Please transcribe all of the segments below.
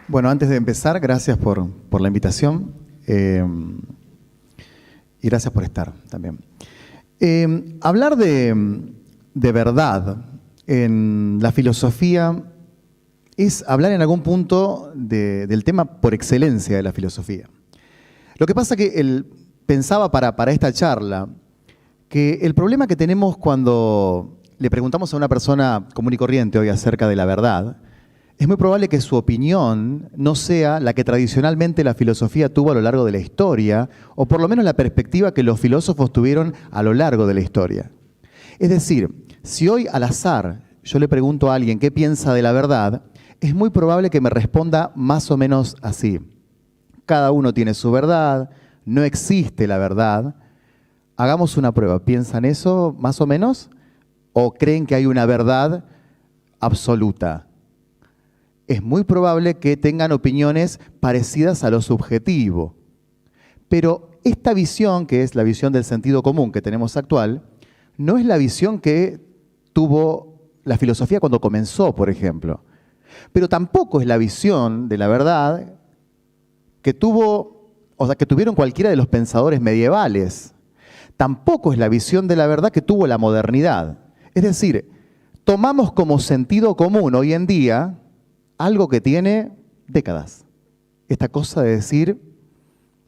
Bueno, antes de empezar, gracias por la invitación y gracias por estar también. Hablar de verdad en la filosofía es hablar en algún punto del tema por excelencia de la filosofía. Lo que pasa que pensaba para esta charla que el problema que tenemos cuando le preguntamos a una persona común y corriente hoy acerca de la verdad, es muy probable que su opinión no sea la que tradicionalmente la filosofía tuvo a lo largo de la historia, o por lo menos la perspectiva que los filósofos tuvieron a lo largo de la historia. Es decir, si hoy al azar yo le pregunto a alguien qué piensa de la verdad, es muy probable que me responda más o menos así. Cada uno tiene su verdad, no existe la verdad. Hagamos una prueba. ¿Piensan eso más o menos? ¿O creen que hay una verdad absoluta? Es muy probable que tengan opiniones parecidas a lo subjetivo. Pero esta visión, que es la visión del sentido común que tenemos actual, no es la visión que tuvo la filosofía cuando comenzó, por ejemplo. Pero tampoco es la visión de la verdad que tuvieron cualquiera de los pensadores medievales. Tampoco es la visión de la verdad que tuvo la modernidad. Es decir, tomamos como sentido común hoy en día algo que tiene décadas. Esta cosa de decir,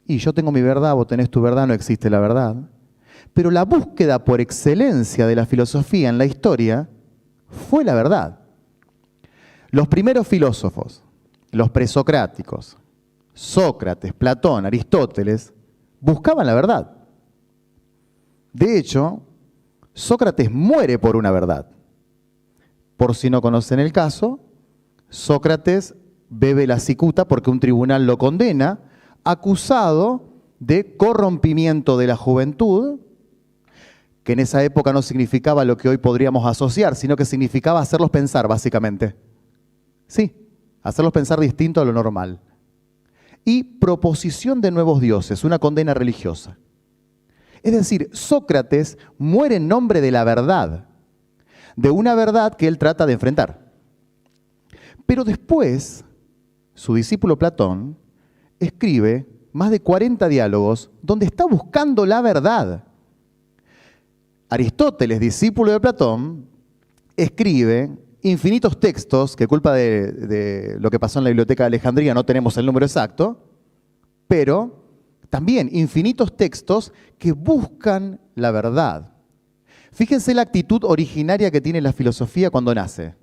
y yo tengo mi verdad, vos tenés tu verdad, no existe la verdad. Pero la búsqueda por excelencia de la filosofía en la historia fue la verdad. Los primeros filósofos, los presocráticos, Sócrates, Platón, Aristóteles, buscaban la verdad. De hecho, Sócrates muere por una verdad. Por si no conocen el caso, Sócrates bebe la cicuta porque un tribunal lo condena, acusado de corrompimiento de la juventud, que en esa época no significaba lo que hoy podríamos asociar, sino que significaba hacerlos pensar, básicamente. Sí, hacerlos pensar distinto a lo normal. Y proposición de nuevos dioses, una condena religiosa. Es decir, Sócrates muere en nombre de la verdad, de una verdad que él trata de enfrentar. Pero después, su discípulo Platón escribe más de 40 diálogos donde está buscando la verdad. Aristóteles, discípulo de Platón, escribe infinitos textos, que culpa de lo que pasó en la Biblioteca de Alejandría no tenemos el número exacto, pero también infinitos textos que buscan la verdad. Fíjense la actitud originaria que tiene la filosofía cuando nace.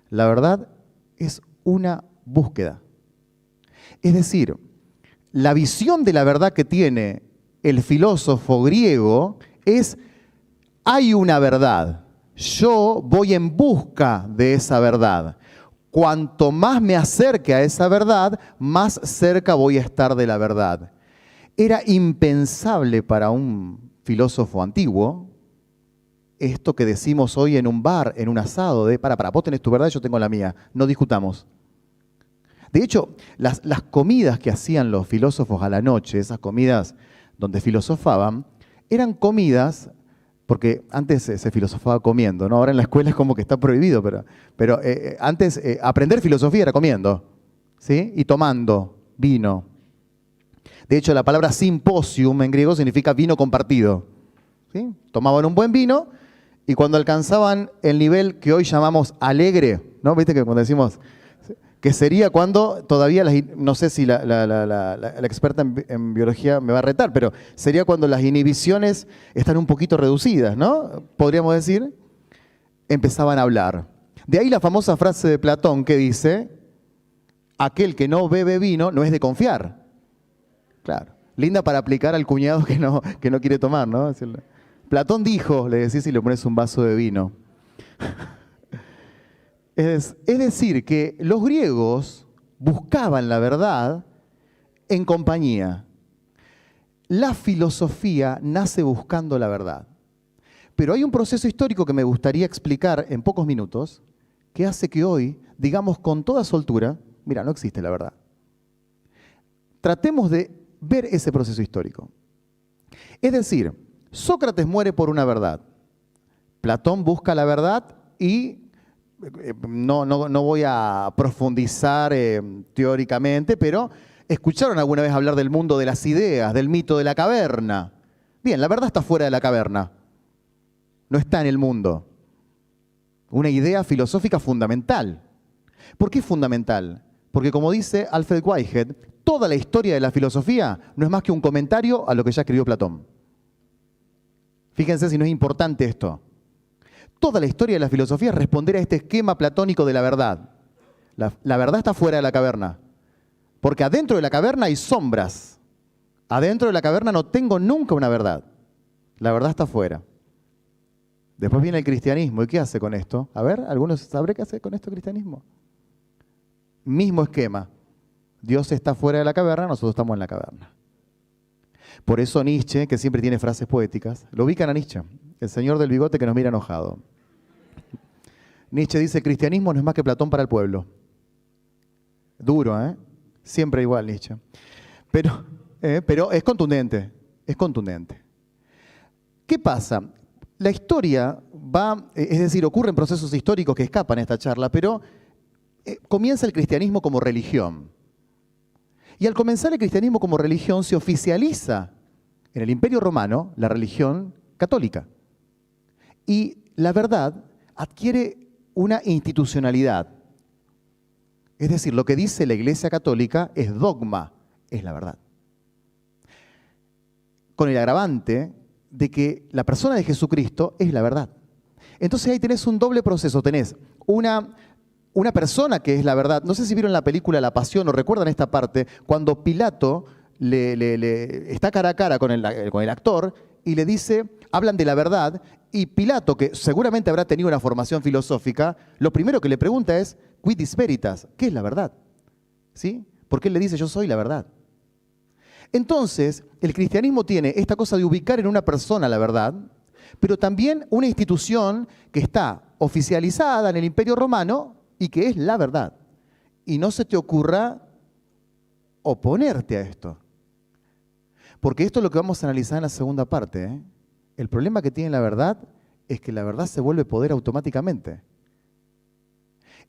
La verdad es una búsqueda. Es decir, la visión de la verdad que tiene el filósofo griego es: hay una verdad, yo voy en busca de esa verdad. Cuanto más me acerque a esa verdad, más cerca voy a estar de la verdad. Era impensable para un filósofo antiguo esto que decimos hoy en un bar, en un asado, de vos tenés tu verdad, yo tengo la mía, no discutamos. De hecho, las comidas que hacían los filósofos a la noche, esas comidas donde filosofaban, eran comidas, porque antes se filosofaba comiendo, ¿no? Ahora en la escuela es como que está prohibido, pero antes aprender filosofía era comiendo, ¿sí? Y tomando vino. De hecho, la palabra simposium en griego significa vino compartido, ¿sí? Tomaban un buen vino y cuando alcanzaban el nivel que hoy llamamos alegre, ¿no? Viste que cuando decimos, que sería cuando todavía, no sé si la experta en biología me va a retar, pero sería cuando las inhibiciones están un poquito reducidas, ¿no? Podríamos decir, empezaban a hablar. De ahí la famosa frase de Platón que dice, aquel que no bebe vino no es de confiar. Claro, linda para aplicar al cuñado que no quiere tomar, ¿no? Platón dijo, le decís si le pones un vaso de vino. Es decir, que los griegos buscaban la verdad en compañía. La filosofía nace buscando la verdad. Pero hay un proceso histórico que me gustaría explicar en pocos minutos, que hace que hoy, digamos con toda soltura, mira, no existe la verdad. Tratemos de ver ese proceso histórico. Es decir, Sócrates muere por una verdad. Platón busca la verdad y no voy a profundizar teóricamente, pero ¿escucharon alguna vez hablar del mundo de las ideas, del mito de la caverna? Bien, la verdad está fuera de la caverna, no está en el mundo. Una idea filosófica fundamental. ¿Por qué es fundamental? Porque como dice Alfred Whitehead, toda la historia de la filosofía no es más que un comentario a lo que ya escribió Platón. Fíjense si no es importante esto. Toda la historia de la filosofía es responder a este esquema platónico de la verdad. La verdad está fuera de la caverna. Porque adentro de la caverna hay sombras. Adentro de la caverna no tengo nunca una verdad. La verdad está fuera. Después viene el cristianismo. ¿Y qué hace con esto? A ver, ¿algunos sabrán qué hace con esto el cristianismo? Mismo esquema. Dios está fuera de la caverna, nosotros estamos en la caverna. Por eso Nietzsche, que siempre tiene frases poéticas, lo ubican a Nietzsche, el señor del bigote que nos mira enojado. Nietzsche dice, el cristianismo no es más que Platón para el pueblo. Duro, ¿eh? Siempre igual Nietzsche. Pero es contundente, es contundente. ¿Qué pasa? La historia va, es decir, ocurren procesos históricos que escapan a esta charla, pero comienza el cristianismo como religión. Y al comenzar el cristianismo como religión se oficializa en el Imperio Romano la religión católica. Y la verdad adquiere una institucionalidad. Es decir, lo que dice la Iglesia Católica es dogma, es la verdad. Con el agravante de que la persona de Jesucristo es la verdad. Entonces ahí tenés un doble proceso. Tenés una persona que es la verdad. No sé si vieron la película La Pasión o recuerdan esta parte, cuando Pilato está cara a cara con el actor y le dice, hablan de la verdad, y Pilato, que seguramente habrá tenido una formación filosófica, lo primero que le pregunta es, quid veritas, ¿qué es la verdad? ¿Sí? Porque él le dice, yo soy la verdad. Entonces, el cristianismo tiene esta cosa de ubicar en una persona la verdad, pero también una institución que está oficializada en el Imperio Romano y que es la verdad. Y no se te ocurra oponerte a esto. Porque esto es lo que vamos a analizar en la segunda parte, ¿eh? El problema que tiene la verdad es que la verdad se vuelve poder automáticamente.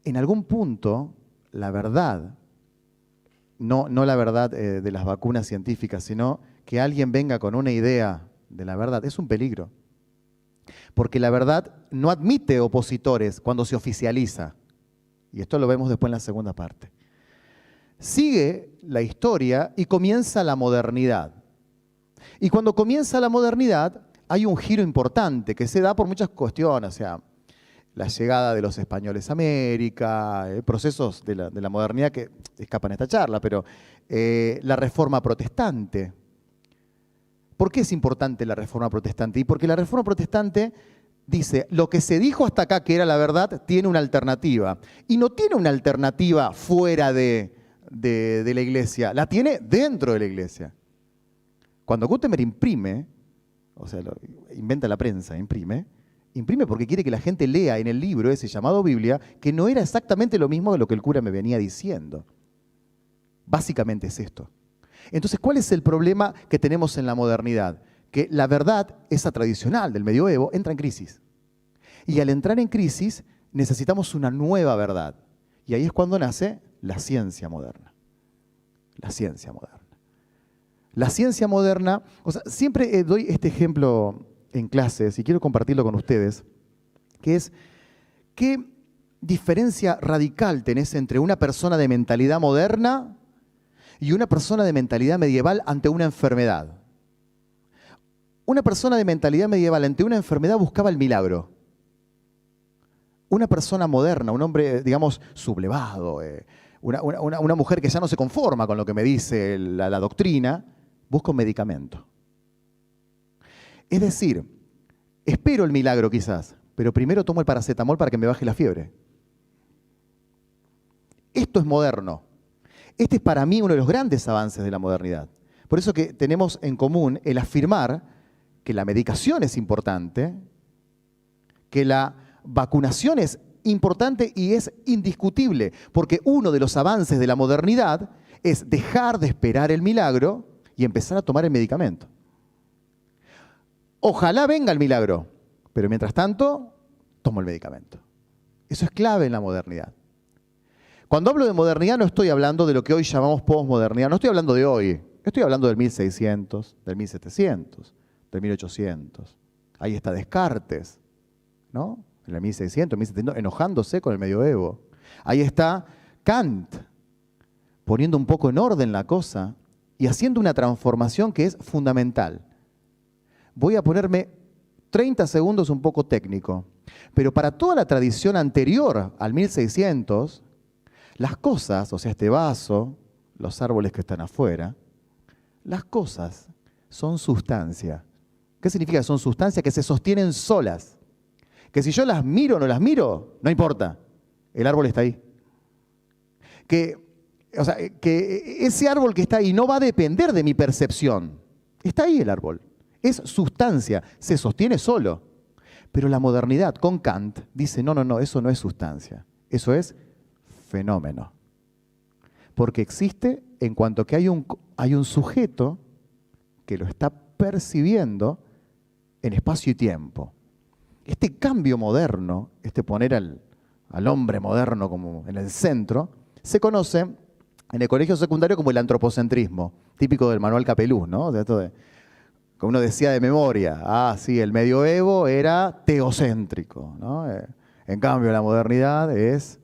En algún punto, la verdad, no la verdad de las vacunas científicas, sino que alguien venga con una idea de la verdad, es un peligro. Porque la verdad no admite opositores cuando se oficializa. Y esto lo vemos después en la segunda parte. Sigue la historia y comienza la modernidad. Y cuando comienza la modernidad, hay un giro importante que se da por muchas cuestiones, o sea, la llegada de los españoles a América, procesos de la modernidad que escapan a esta charla, pero la reforma protestante. ¿Por qué es importante la reforma protestante? Y porque la reforma protestante dice, lo que se dijo hasta acá que era la verdad, tiene una alternativa. Y no tiene una alternativa fuera de la iglesia, la tiene dentro de la iglesia. Cuando Gutenberg imprime, o sea, inventa la prensa, imprime porque quiere que la gente lea en el libro ese llamado Biblia, que no era exactamente lo mismo de lo que el cura me venía diciendo. Básicamente es esto. Entonces, ¿cuál es el problema que tenemos en la modernidad? Que la verdad, esa tradicional del medioevo, entra en crisis. Y al entrar en crisis, necesitamos una nueva verdad. Y ahí es cuando nace la ciencia moderna. La ciencia moderna. La ciencia moderna, o sea, siempre doy este ejemplo en clases y quiero compartirlo con ustedes, que es, ¿qué diferencia radical tenés entre una persona de mentalidad moderna y una persona de mentalidad medieval ante una enfermedad? Una persona de mentalidad medieval ante una enfermedad buscaba el milagro. Una persona moderna, un hombre, digamos, sublevado, una mujer que ya no se conforma con lo que me dice la doctrina, busca un medicamento. Es decir, espero el milagro quizás, pero primero tomo el paracetamol para que me baje la fiebre. Esto es moderno. Este es para mí uno de los grandes avances de la modernidad. Por eso que tenemos en común el afirmar que la medicación es importante, que la vacunación es importante y es indiscutible, porque uno de los avances de la modernidad es dejar de esperar el milagro y empezar a tomar el medicamento. Ojalá venga el milagro, pero mientras tanto, tomo el medicamento. Eso es clave en la modernidad. Cuando hablo de modernidad no estoy hablando de lo que hoy llamamos posmodernidad, no estoy hablando de hoy, estoy hablando del 1600, del 1700, del 1800. Ahí está Descartes, ¿no? En el 1600, 1700, enojándose con el medioevo. Ahí está Kant, poniendo un poco en orden la cosa y haciendo una transformación que es fundamental. Voy a ponerme 30 segundos un poco técnico, pero para toda la tradición anterior al 1600, las cosas, o sea, este vaso, los árboles que están afuera, las cosas son sustancia. ¿Qué significa que son sustancia? Que se sostienen solas. Que si yo las miro o no las miro, no importa, el árbol está ahí. O sea, que ese árbol que está ahí no va a depender de mi percepción. Está ahí el árbol. Es sustancia, se sostiene solo. Pero la modernidad con Kant dice, no, no, no, eso no es sustancia. Eso es fenómeno. Porque existe en cuanto que hay un sujeto que lo está percibiendo en espacio y tiempo. Este cambio moderno, este poner al hombre moderno como en el centro, se conoce en el colegio secundario como el antropocentrismo, típico del manual Capeluz, ¿no? De esto de, como uno decía de memoria, sí, el medioevo era teocéntrico, ¿no? En cambio, la modernidad es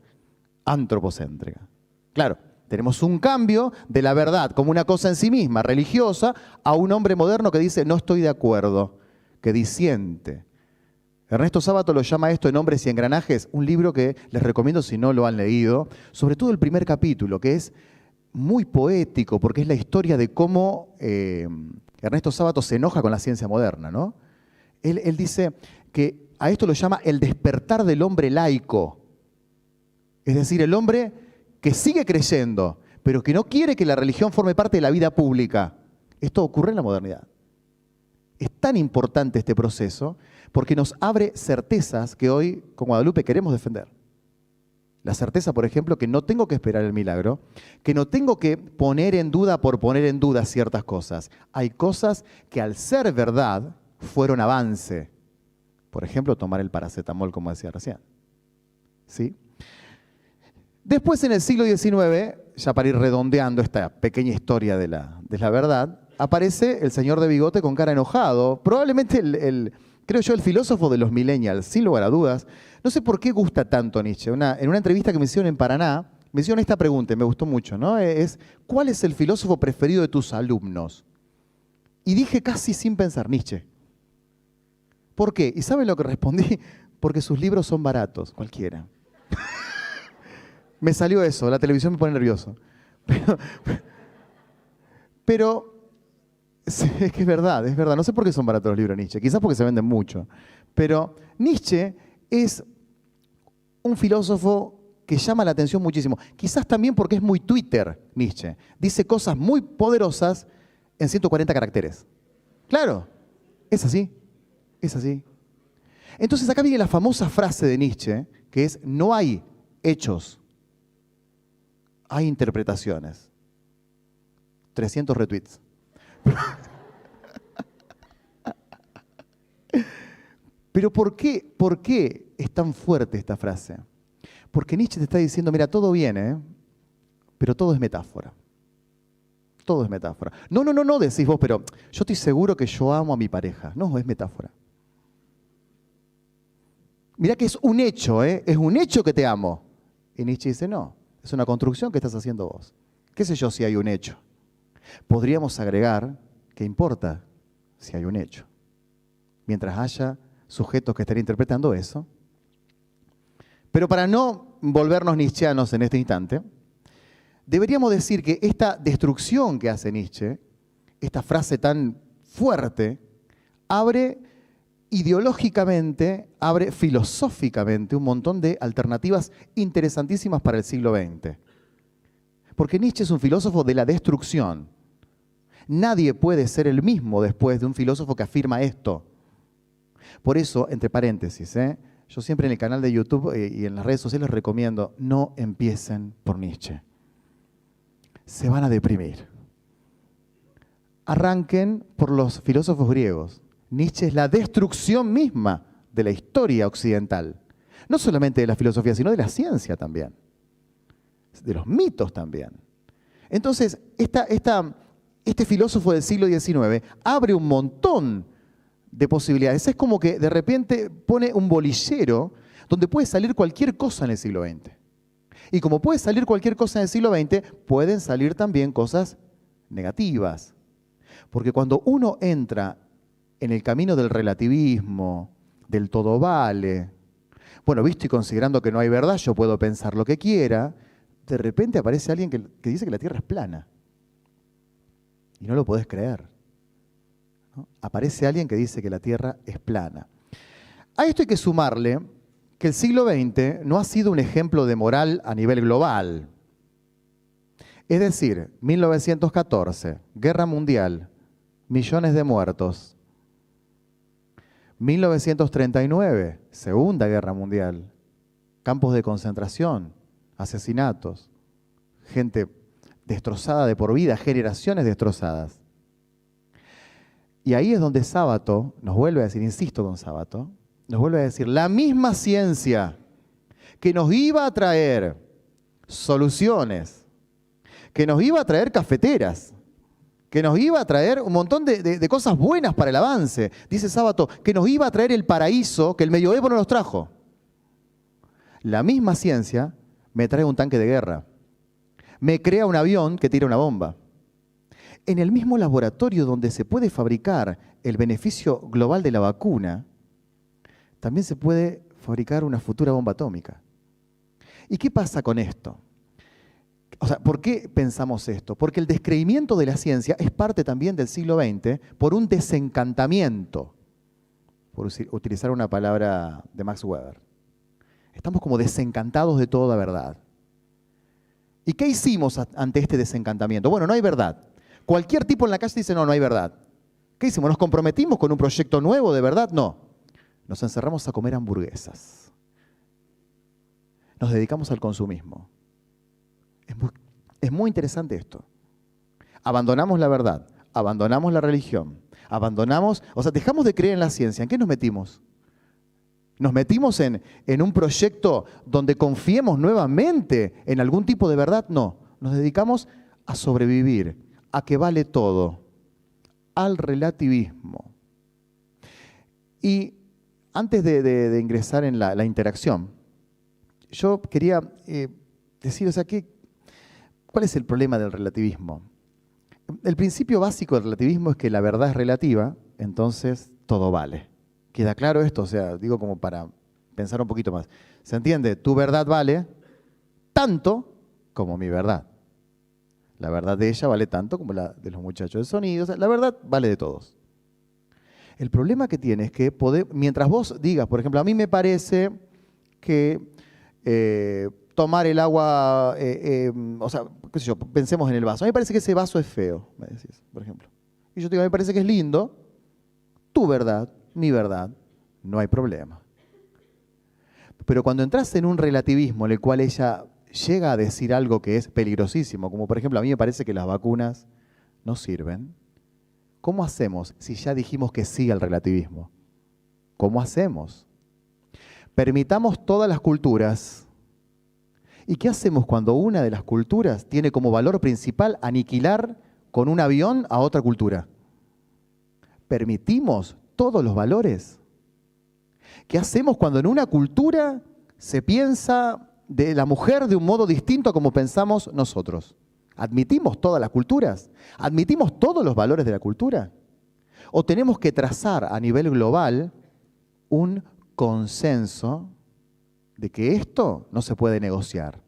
antropocéntrica. Claro, tenemos un cambio de la verdad como una cosa en sí misma, religiosa, a un hombre moderno que dice, no estoy de acuerdo, que disiente. Ernesto Sábato lo llama esto en Hombres y Engranajes, un libro que les recomiendo si no lo han leído, sobre todo el primer capítulo, que es muy poético, porque es la historia de cómo Ernesto Sábato se enoja con la ciencia moderna, ¿no? Él dice que a esto lo llama el despertar del hombre laico. Es decir, el hombre que sigue creyendo, pero que no quiere que la religión forme parte de la vida pública. Esto ocurre en la modernidad. Es tan importante este proceso porque nos abre certezas que hoy, con Guadalupe, queremos defender. La certeza, por ejemplo, que no tengo que esperar el milagro, que no tengo que poner en duda por poner en duda ciertas cosas. Hay cosas que al ser verdad fueron avance. Por ejemplo, tomar el paracetamol, como decía recién. ¿Sí? Después, en el siglo XIX, ya para ir redondeando esta pequeña historia de la verdad, aparece el señor de bigote con cara enojado, probablemente creo yo, el filósofo de los millennials, sin lugar a dudas. No sé por qué gusta tanto Nietzsche. En una entrevista que me hicieron en Paraná, me hicieron esta pregunta y me gustó mucho, ¿no? ¿Cuál es el filósofo preferido de tus alumnos? Y dije casi sin pensar, Nietzsche. ¿Por qué? ¿Y saben lo que respondí? Porque sus libros son baratos, cualquiera. Me salió eso, la televisión me pone nervioso. Pero sí, es que es verdad. No sé por qué son baratos los libros de Nietzsche, quizás porque se venden mucho. Pero Nietzsche es un filósofo que llama la atención muchísimo. Quizás también porque es muy Twitter, Nietzsche. Dice cosas muy poderosas en 140 caracteres. Claro, es así, es así. Entonces acá viene la famosa frase de Nietzsche, que es, no hay hechos, hay interpretaciones. 300 retweets. Pero ¿por qué es tan fuerte esta frase? Porque Nietzsche te está diciendo, mira, todo viene, pero todo es metáfora. Todo es metáfora. No, decís vos, pero yo estoy seguro que yo amo a mi pareja. No, es metáfora. Mirá que es un hecho, es un hecho que te amo. Y Nietzsche dice, no, es una construcción que estás haciendo vos. ¿Qué sé yo si hay un hecho? Podríamos agregar que importa si hay un hecho. Mientras haya sujetos que estén interpretando eso. Pero para no volvernos nietzscheanos en este instante, deberíamos decir que esta destrucción que hace Nietzsche, esta frase tan fuerte, abre ideológicamente, abre filosóficamente un montón de alternativas interesantísimas para el siglo XX. Porque Nietzsche es un filósofo de la destrucción. Nadie puede ser el mismo después de un filósofo que afirma esto. Por eso, entre paréntesis, yo siempre en el canal de YouTube y en las redes sociales recomiendo, no empiecen por Nietzsche. Se van a deprimir. Arranquen por los filósofos griegos. Nietzsche es la destrucción misma de la historia occidental. No solamente de la filosofía, sino de la ciencia también. De los mitos también. Entonces, este filósofo del siglo XIX abre un montón de posibilidades. Es como que de repente pone un bolillero donde puede salir cualquier cosa en el siglo XX. Y como puede salir cualquier cosa en el siglo XX, pueden salir también cosas negativas. Porque cuando uno entra en el camino del relativismo, del todo vale, bueno, visto y considerando que no hay verdad, yo puedo pensar lo que quiera, de repente aparece alguien que dice que la Tierra es plana. Y no lo podés creer, ¿no? Aparece alguien que dice que la Tierra es plana. A esto hay que sumarle que el siglo XX no ha sido un ejemplo de moral a nivel global. Es decir, 1914, Guerra Mundial, millones de muertos. 1939, Segunda Guerra Mundial, campos de concentración, asesinatos, gente destrozada de por vida, generaciones destrozadas. Y ahí es donde Sábato nos vuelve a decir, insisto con Sábato, nos vuelve a decir, la misma ciencia que nos iba a traer soluciones, que nos iba a traer cafeteras, que nos iba a traer un montón de cosas buenas para el avance, dice Sábato, que nos iba a traer el paraíso que el medioevo no nos trajo. La misma ciencia me trae un tanque de guerra, me crea un avión que tira una bomba. En el mismo laboratorio donde se puede fabricar el beneficio global de la vacuna, también se puede fabricar una futura bomba atómica. ¿Y qué pasa con esto? O sea, ¿por qué pensamos esto? Porque el descreimiento de la ciencia es parte también del siglo XX por un desencantamiento, por utilizar una palabra de Max Weber. Estamos como desencantados de toda verdad. ¿Y qué hicimos ante este desencantamiento? Bueno, no hay verdad. Cualquier tipo en la calle dice, no hay verdad. ¿Qué hicimos? ¿Nos comprometimos con un proyecto nuevo de verdad? No. Nos encerramos a comer hamburguesas. Nos dedicamos al consumismo. Es muy interesante esto. Abandonamos la verdad, abandonamos la religión, dejamos de creer en la ciencia. ¿En qué nos metimos? ¿Nos metimos en un proyecto donde confiemos nuevamente en algún tipo de verdad? No. Nos dedicamos a sobrevivir, a que vale todo, al relativismo. Y antes de ingresar en la interacción, yo quería decir, ¿cuál es el problema del relativismo? El principio básico del relativismo es que la verdad es relativa, entonces todo vale. ¿Queda claro esto? O sea, digo como para pensar un poquito más. ¿Se entiende? Tu verdad vale tanto como mi verdad. La verdad de ella vale tanto como la de los muchachos de sonido. O sea, la verdad vale de todos. El problema que tiene es que mientras vos digas, por ejemplo, a mí me parece que tomar el agua, qué sé yo, pensemos en el vaso. A mí me parece que ese vaso es feo, me decís, por ejemplo. Y yo te digo, a mí me parece que es lindo. Tu verdad, mi verdad, no hay problema. Pero cuando entras en un relativismo en el cual ella llega a decir algo que es peligrosísimo, como por ejemplo, a mí me parece que las vacunas no sirven, ¿cómo hacemos si ya dijimos que sí al relativismo? ¿Cómo hacemos? Permitamos todas las culturas. ¿Y qué hacemos cuando una de las culturas tiene como valor principal aniquilar con un avión a otra cultura? ¿Permitimos todos los valores? ¿Qué hacemos cuando en una cultura se piensa de la mujer de un modo distinto a como pensamos nosotros? ¿Admitimos todas las culturas? ¿Admitimos todos los valores de la cultura? ¿O tenemos que trazar a nivel global un consenso de que esto no se puede negociar?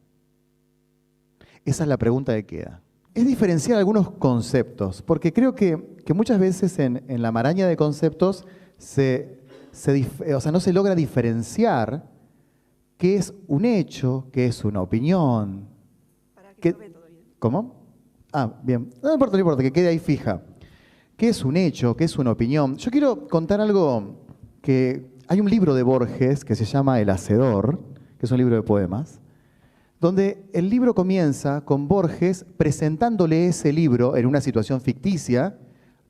Esa es la pregunta que queda. Es diferenciar algunos conceptos, porque creo que muchas veces en la maraña de conceptos no se logra diferenciar qué es un hecho, qué es una opinión. Para que no ve todo bien. ¿Cómo? Ah, bien. No importa, que quede ahí fija. ¿Qué es un hecho? ¿Qué es una opinión? Yo quiero contar algo que... Hay un libro de Borges que se llama El Hacedor, que es un libro de poemas, donde el libro comienza con Borges presentándole ese libro en una situación ficticia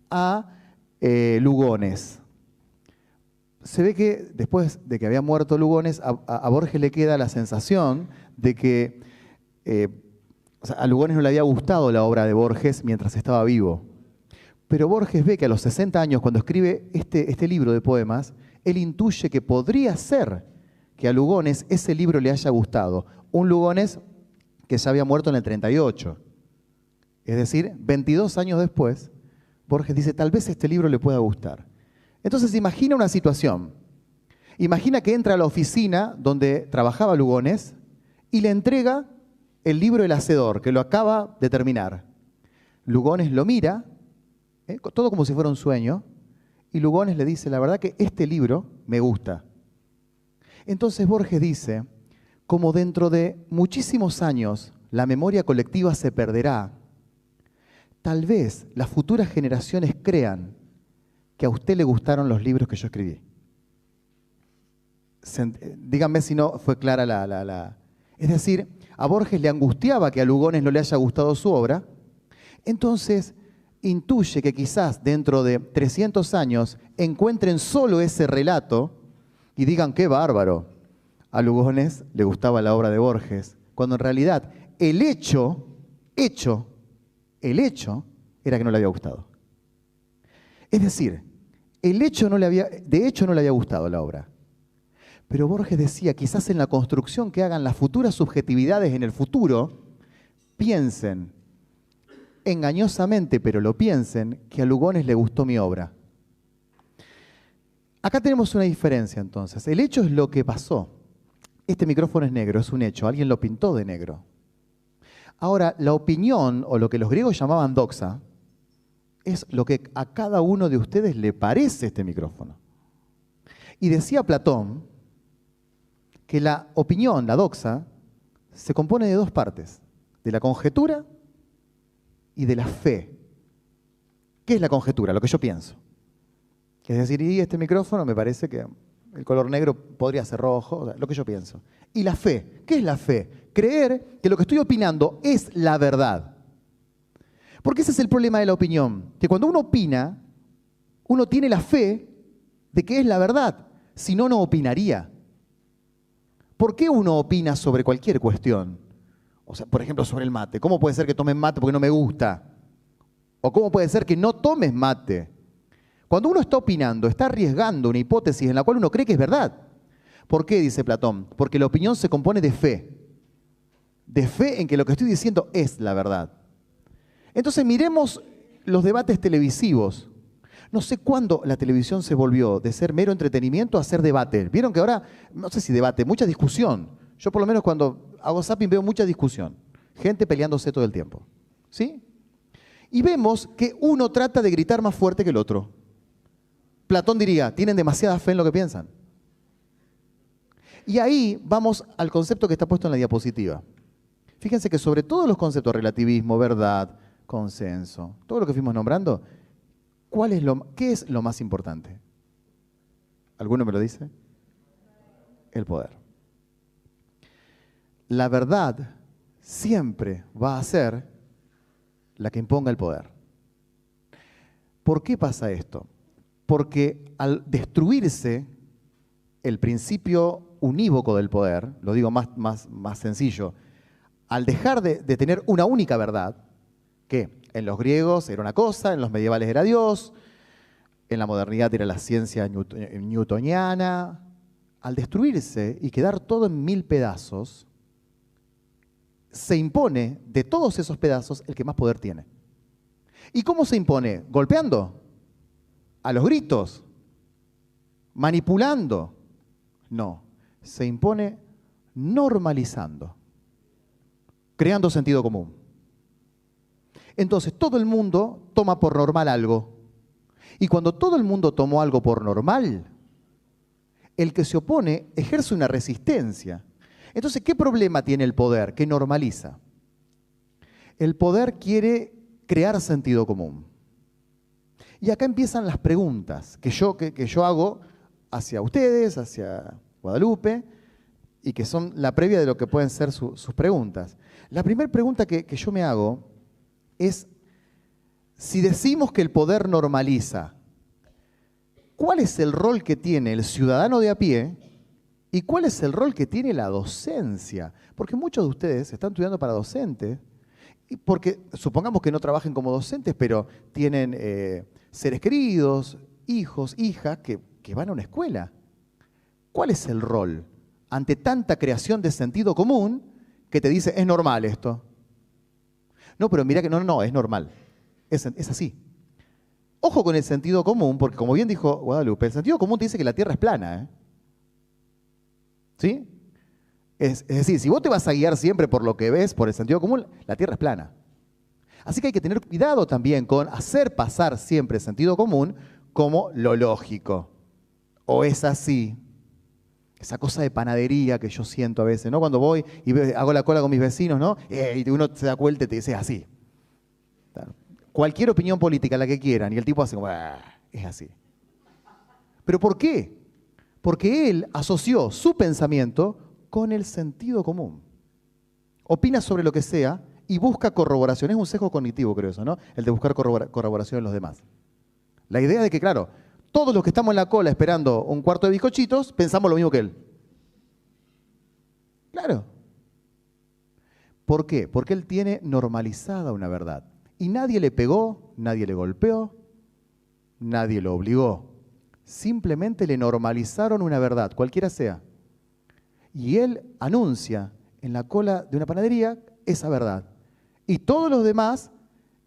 a Lugones. se ve que después de que había muerto Lugones, a Borges le queda la sensación de que o sea, a Lugones no le había gustado la obra de Borges mientras estaba vivo. Pero Borges ve que a los 60 años, cuando escribe este libro de poemas, él intuye que podría ser que a Lugones ese libro le haya gustado. Un Lugones que ya había muerto en el 38. Es decir, 22 años después, Borges dice, tal vez este libro le pueda gustar. Entonces imagina una situación. Imagina que entra a la oficina donde trabajaba Lugones y le entrega el libro El Hacedor, que lo acaba de terminar. Lugones lo mira, todo como si fuera un sueño, y Lugones le dice, la verdad que este libro me gusta. Entonces Borges dice, como dentro de muchísimos años la memoria colectiva se perderá, tal vez las futuras generaciones crean que a usted le gustaron los libros que yo escribí. Díganme si no fue clara la... Es decir, a Borges le angustiaba que a Lugones no le haya gustado su obra, entonces intuye que quizás dentro de 300 años encuentren solo ese relato y digan, qué bárbaro, a Lugones le gustaba la obra de Borges, cuando en realidad el hecho era que no le había gustado. Es decir, de hecho no le había gustado la obra. Pero Borges decía, quizás en la construcción que hagan las futuras subjetividades en el futuro, piensen, engañosamente, pero lo piensen, que a Lugones le gustó mi obra. Acá tenemos una diferencia entonces. El hecho es lo que pasó. Este micrófono es negro, es un hecho, alguien lo pintó de negro. Ahora, la opinión, o lo que los griegos llamaban doxa, es lo que a cada uno de ustedes le parece este micrófono. Y decía Platón que la opinión, la doxa, se compone de dos partes, de la conjetura y de la fe. ¿Qué es la conjetura? Lo que yo pienso. Es decir, y este micrófono me parece que el color negro podría ser rojo, o sea, lo que yo pienso. Y la fe. ¿Qué es la fe? Creer que lo que estoy opinando es la verdad. Porque ese es el problema de la opinión, que cuando uno opina, uno tiene la fe de que es la verdad, si no, no opinaría. ¿Por qué uno opina sobre cualquier cuestión? O sea, por ejemplo, sobre el mate. ¿Cómo puede ser que tomes mate porque no me gusta? ¿O cómo puede ser que no tomes mate? Cuando uno está opinando, está arriesgando una hipótesis en la cual uno cree que es verdad. ¿Por qué? Dice Platón. Porque la opinión se compone de fe. De fe en que lo que estoy diciendo es la verdad. Entonces miremos los debates televisivos. No sé cuándo la televisión se volvió de ser mero entretenimiento a ser debate. Vieron que ahora, no sé si debate, mucha discusión. Yo por lo menos cuando hago zapping veo mucha discusión. Gente peleándose todo el tiempo. ¿Sí? Y vemos que uno trata de gritar más fuerte que el otro. Platón diría, tienen demasiada fe en lo que piensan. Y ahí vamos al concepto que está puesto en la diapositiva. Fíjense que sobre todos los conceptos, relativismo, verdad, consenso, todo lo que fuimos nombrando, ¿qué es lo más importante? ¿Alguno me lo dice? El poder. La verdad siempre va a ser la que imponga el poder. ¿Por qué pasa esto? Porque al destruirse el principio unívoco del poder, lo digo más sencillo, al dejar de tener una única verdad, que en los griegos era una cosa, en los medievales era Dios, en la modernidad era la ciencia newtoniana, al destruirse y quedar todo en 1000 pedazos, se impone de todos esos pedazos el que más poder tiene. ¿Y cómo se impone? ¿Golpeando? ¿A los gritos? ¿Manipulando? No, se impone normalizando, creando sentido común. Entonces todo el mundo toma por normal algo. Y cuando todo el mundo tomó algo por normal, el que se opone ejerce una resistencia. Entonces, ¿qué problema tiene el poder? Que normaliza. El poder quiere crear sentido común. Y acá empiezan las preguntas que yo hago hacia ustedes, hacia Guadalupe, y que son la previa de lo que pueden ser sus preguntas. La primera pregunta que yo me hago es, si decimos que el poder normaliza, ¿cuál es el rol que tiene el ciudadano de a pie y cuál es el rol que tiene la docencia? Porque muchos de ustedes están estudiando para docentes, y porque supongamos que no trabajen como docentes, pero tienen seres queridos, hijos, hijas que van a una escuela. ¿Cuál es el rol ante tanta creación de sentido común que te dice, es normal esto? No, pero mira que no, es normal. Es así. Ojo con el sentido común, porque como bien dijo Guadalupe, el sentido común te dice que la Tierra es plana. ¿Sí? Es decir, si vos te vas a guiar siempre por lo que ves, por el sentido común, la Tierra es plana. Así que hay que tener cuidado también con hacer pasar siempre el sentido común como lo lógico. O es así. Esa cosa de panadería que yo siento a veces, ¿no? Cuando voy y hago la cola con mis vecinos, ¿no? Y uno se da vuelta y te dice, es así. Cualquier opinión política, la que quieran, y el tipo hace como, es así. ¿Pero por qué? Porque él asoció su pensamiento con el sentido común. Opina sobre lo que sea y busca corroboración. Es un sesgo cognitivo, creo eso, ¿no? El de buscar corroboración en los demás. La idea de que, claro, todos los que estamos en la cola esperando un cuarto de bizcochitos, pensamos lo mismo que él. Claro. ¿Por qué? Porque él tiene normalizada una verdad. Y nadie le pegó, nadie le golpeó, nadie lo obligó. Simplemente le normalizaron una verdad, cualquiera sea. Y él anuncia en la cola de una panadería esa verdad. Y todos los demás,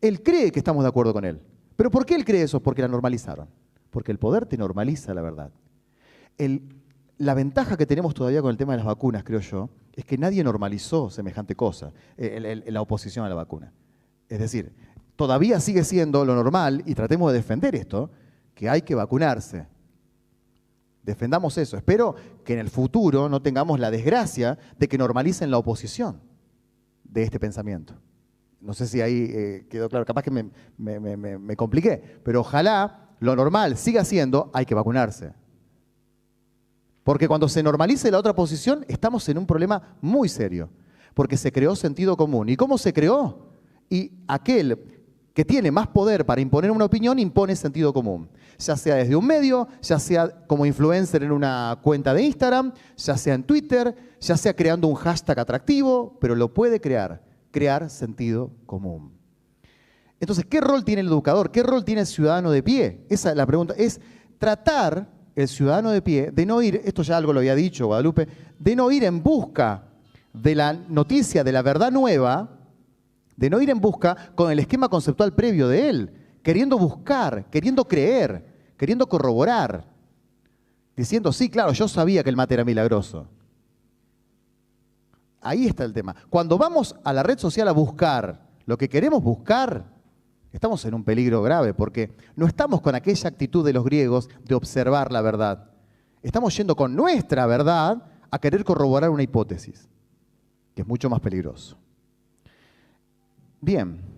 él cree que estamos de acuerdo con él. ¿Pero por qué él cree eso? Porque la normalizaron. Porque el poder te normaliza la verdad. La ventaja que tenemos todavía con el tema de las vacunas, creo yo, es que nadie normalizó semejante cosa, la oposición a la vacuna. Es decir, todavía sigue siendo lo normal, y tratemos de defender esto, que hay que vacunarse. Defendamos eso. Espero que en el futuro no tengamos la desgracia de que normalicen la oposición de este pensamiento. No sé si ahí quedó claro, capaz que me compliqué, pero ojalá lo normal siga siendo, hay que vacunarse. Porque cuando se normalice la otra posición, estamos en un problema muy serio, porque se creó sentido común. ¿Y cómo se creó? Y aquel que tiene más poder para imponer una opinión, impone sentido común. Ya sea desde un medio, ya sea como influencer en una cuenta de Instagram, ya sea en Twitter, ya sea creando un hashtag atractivo, pero lo puede crear sentido común. Entonces, ¿qué rol tiene el educador? ¿Qué rol tiene el ciudadano de pie? Esa es la pregunta. Es tratar el ciudadano de pie de no ir, esto ya algo lo había dicho Guadalupe, de no ir en busca de la noticia, de la verdad nueva, de no ir en busca con el esquema conceptual previo de él, queriendo buscar, queriendo creer, queriendo corroborar, diciendo, sí, claro, yo sabía que el mate era milagroso. Ahí está el tema. Cuando vamos a la red social a buscar lo que queremos buscar, estamos en un peligro grave, porque no estamos con aquella actitud de los griegos de observar la verdad. Estamos yendo con nuestra verdad a querer corroborar una hipótesis, que es mucho más peligroso. Bien.